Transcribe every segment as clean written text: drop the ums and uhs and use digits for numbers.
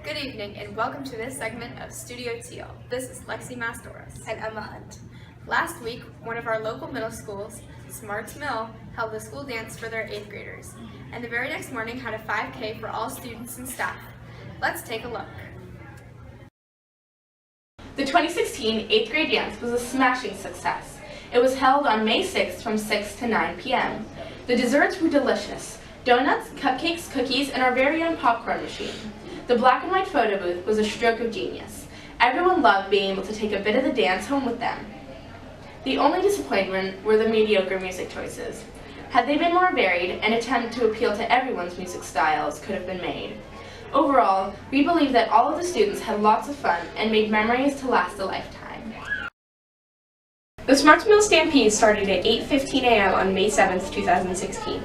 Good evening and welcome to this segment of Studio Teal. This is Lexi Mastoras and Emma Hunt. Last week, one of our local middle schools, Smarts Mill, held a school dance for their 8th graders, and the very next morning had a 5K for all students and staff. Let's take a look. The 2016 8th grade dance was a smashing success. It was held on May 6th from 6 to 9 p.m. The desserts were delicious: donuts, cupcakes, cookies, and our very own popcorn machine. The black and white photo booth was a stroke of genius. Everyone loved being able to take a bit of the dance home with them. The only disappointment were the mediocre music choices. Had they been more varied, an attempt to appeal to everyone's music styles could have been made. Overall, we believe that all of the students had lots of fun and made memories to last a lifetime. The Smarts Mill Stampede started at 8:15 a.m. on May 7th, 2016.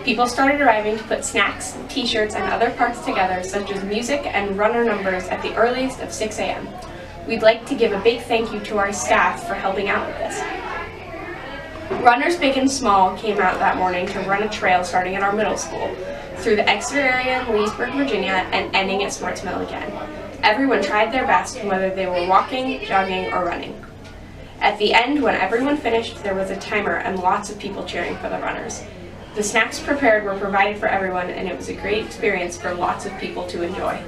People started arriving to put snacks, t-shirts, and other parts together, such as music and runner numbers, at the earliest of 6 a.m. We'd like to give a big thank you to our staff for helping out with this. Runners big and small came out that morning to run a trail starting at our middle school, through the Exeter area in Leesburg, Virginia, and ending at Smarts Mill again. Everyone tried their best, whether they were walking, jogging, or running. At the end, when everyone finished, there was a timer and lots of people cheering for the runners. The snacks prepared were provided for everyone, and it was a great experience for lots of people to enjoy.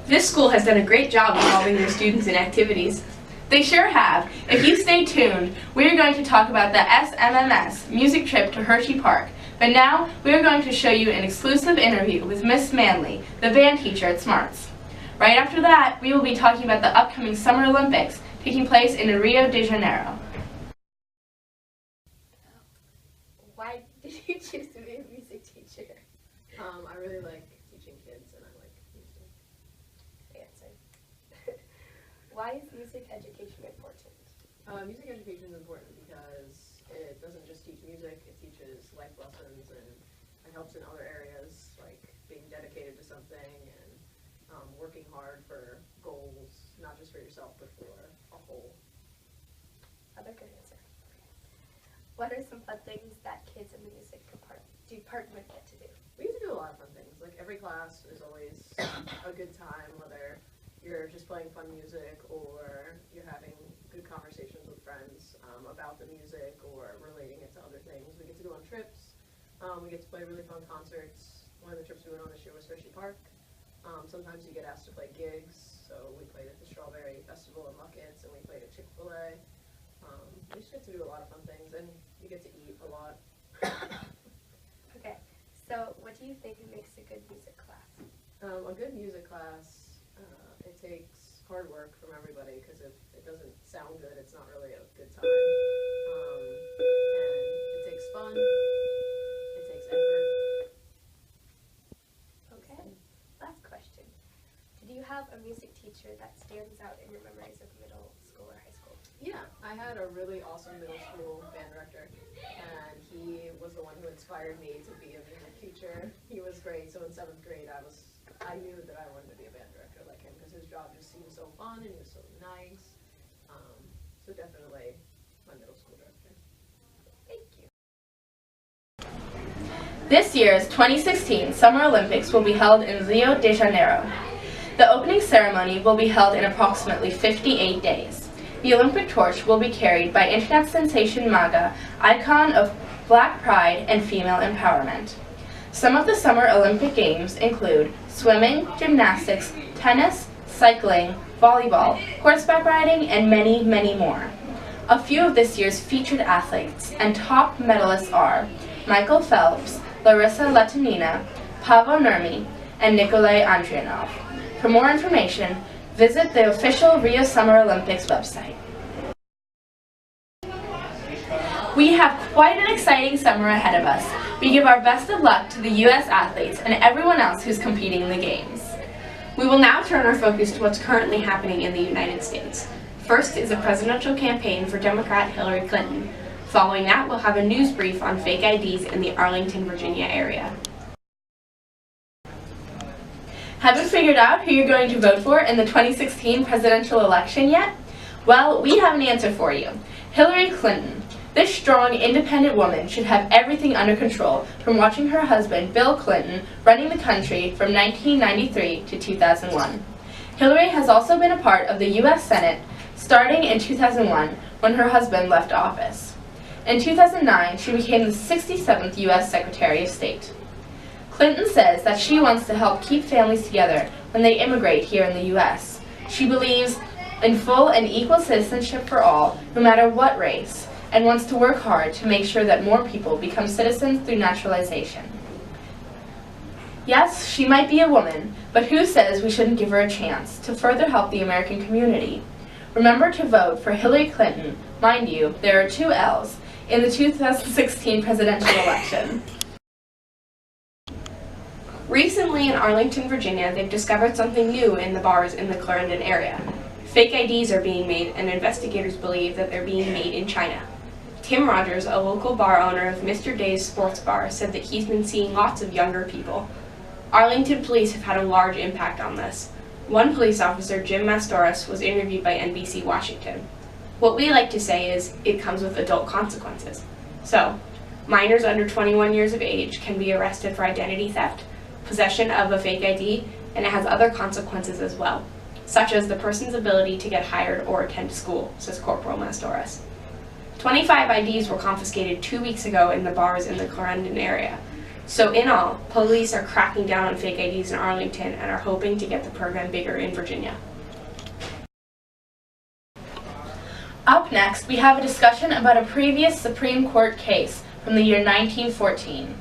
This school has done a great job involving their students in activities. They sure have. If you stay tuned, we are going to talk about the SMMS music trip to Hershey Park. But now, we are going to show you an exclusive interview with Miss Manley, the band teacher at Smarts. Right after that, we will be talking about the upcoming Summer Olympics taking place in Rio de Janeiro. Why did you choose to be a music teacher? I really like teaching kids and I like music. Answer. Why is music education important? Music education is important because it doesn't just teach music, it teaches life lessons and it helps in other areas like being dedicated to something and working hard for goals, not just for yourself but for a whole. Other good answer. What are some fun things that kids in the music department get to do? We get to do a lot of fun things. Like every class is always a good time, whether you're just playing fun music or you're having good conversations with friends about the music or relating it to other things. We get to go on trips. We get to play really fun concerts. One of the trips we went on this year was Hershey Park. Sometimes you get asked to play gigs, so we played at the Strawberry Festival in Muckets and we played at Chick-fil-A. We just get to do a lot of fun things and you get to eat a lot. Okay, so what do you think makes a good music class? A good music class, it takes hard work from everybody because if it doesn't sound good, it's not really a good time. And it takes fun, it takes effort. Okay, last question. Did you have a music teacher that stands out in your memories of middle school or high school? Yeah, I had a really awesome middle school band director, and he was the one who inspired me to be a music teacher. He was great, so in 7th grade I knew that I wanted to be a band director like him because his job just seemed so fun and he was so nice. So definitely my middle school director. Thank you. This year's 2016 Summer Olympics will be held in Rio de Janeiro. The opening ceremony will be held in approximately 58 days. The Olympic torch will be carried by internet sensation MAGA, icon of Black pride and female empowerment. Some of the Summer Olympic Games include swimming, gymnastics, tennis, cycling, volleyball, horseback riding, and many, many more. A few of this year's featured athletes and top medalists are Michael Phelps, Larissa Latinina, Paavo Nurmi, and Nikolay Andrianov. For more information, visit the official Rio Summer Olympics website. We have quite an exciting summer ahead of us. We give our best of luck to the U.S. athletes and everyone else who's competing in the Games. We will now turn our focus to what's currently happening in the United States. First is a presidential campaign for Democrat Hillary Clinton. Following that, we'll have a news brief on fake IDs in the Arlington, Virginia area. Haven't figured out who you're going to vote for in the 2016 presidential election yet? Well, we have an answer for you. Hillary Clinton. This strong, independent woman should have everything under control, from watching her husband, Bill Clinton, running the country from 1993 to 2001. Hillary has also been a part of the U.S. Senate starting in 2001 when her husband left office. In 2009, she became the 67th U.S. Secretary of State. Clinton says that she wants to help keep families together when they immigrate here in the U.S. She believes in full and equal citizenship for all, no matter what race, and wants to work hard to make sure that more people become citizens through naturalization. Yes, she might be a woman, but who says we shouldn't give her a chance to further help the American community? Remember to vote for Hillary Clinton, mind you, there are 2 L's, in the 2016 presidential election. Recently in Arlington, Virginia, they've discovered something new in the bars in the Clarendon area. Fake IDs are being made, and investigators believe that they're being made in China. Tim Rogers, a local bar owner of Mr. Day's Sports Bar, said that he's been seeing lots of younger people. Arlington police have had a large impact on this. One police officer, Jim Mastoris, was interviewed by NBC Washington. What we like to say is, it comes with adult consequences. So, minors under 21 years of age can be arrested for identity theft, possession of a fake ID, and it has other consequences as well, such as the person's ability to get hired or attend school, says Corporal Mastoris. 25 IDs were confiscated 2 weeks ago in the bars in the Clarendon area. So in all, police are cracking down on fake IDs in Arlington and are hoping to get the program bigger in Virginia. Up next, we have a discussion about a previous Supreme Court case from the year 1914.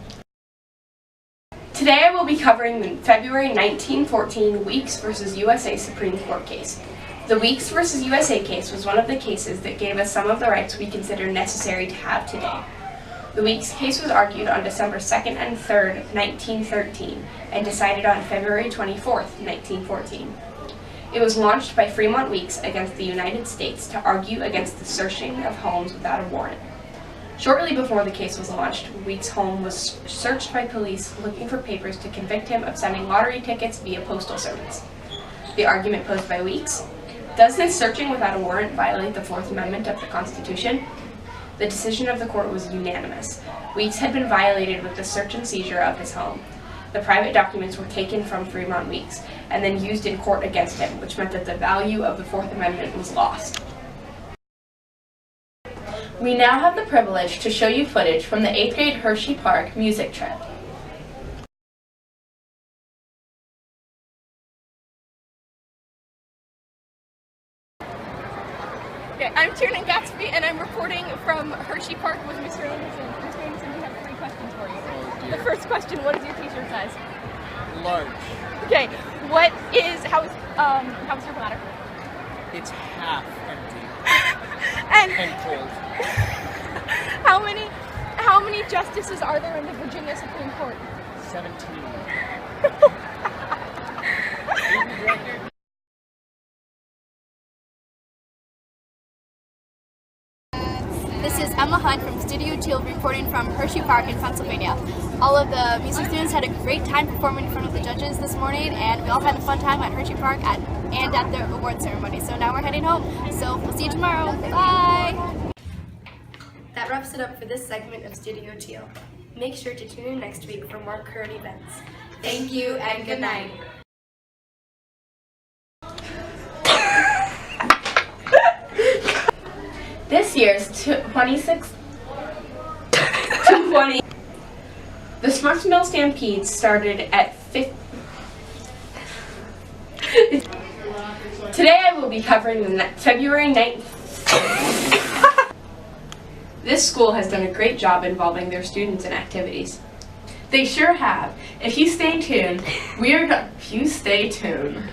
Today I will be covering the February 1914 Weeks v. USA Supreme Court case. The Weeks v. USA case was one of the cases that gave us some of the rights we consider necessary to have today. The Weeks case was argued on December 2nd and 3rd, 1913, and decided on February 24th, 1914. It was launched by Fremont Weeks against the United States to argue against the searching of homes without a warrant. Shortly before the case was launched, Weeks' home was searched by police looking for papers to convict him of sending lottery tickets via postal service. The argument posed by Weeks: does this searching without a warrant violate the Fourth Amendment of the Constitution? The decision of the court was unanimous. Weeks had been violated with the search and seizure of his home. The private documents were taken from Fremont Weeks and then used in court against him, which meant that the value of the Fourth Amendment was lost. We now have the privilege to show you footage from the 8th grade Hershey Park music trip. Okay, I'm Tiernan and I'm reporting from Hershey Park with Mr. Anderson. Mr. Anderson, we have 3 questions for you. Oh, dear. The first question: what is your t-shirt size? Large. Okay, how's your bladder? It's half empty And and cold. how many justices are there in the Virginia Supreme Court? 17. This is Emma Hunt from Studio Teal reporting from Hershey Park in Pennsylvania. All of the music students had a great time performing in front of the judges this morning, and we all had a fun time at Hershey Park and at the award ceremony. So now we're heading home. So we'll see you tomorrow. Bye! That wraps it up for this segment of Studio Teal. Make sure to tune in next week for more current events. Thank you and good night. This year's 220. The Smartsville Stampede started at 5. Today I will be covering the February 9th. This school has done a great job involving their students in activities. They sure have. If you stay tuned, we are going. If you stay tuned.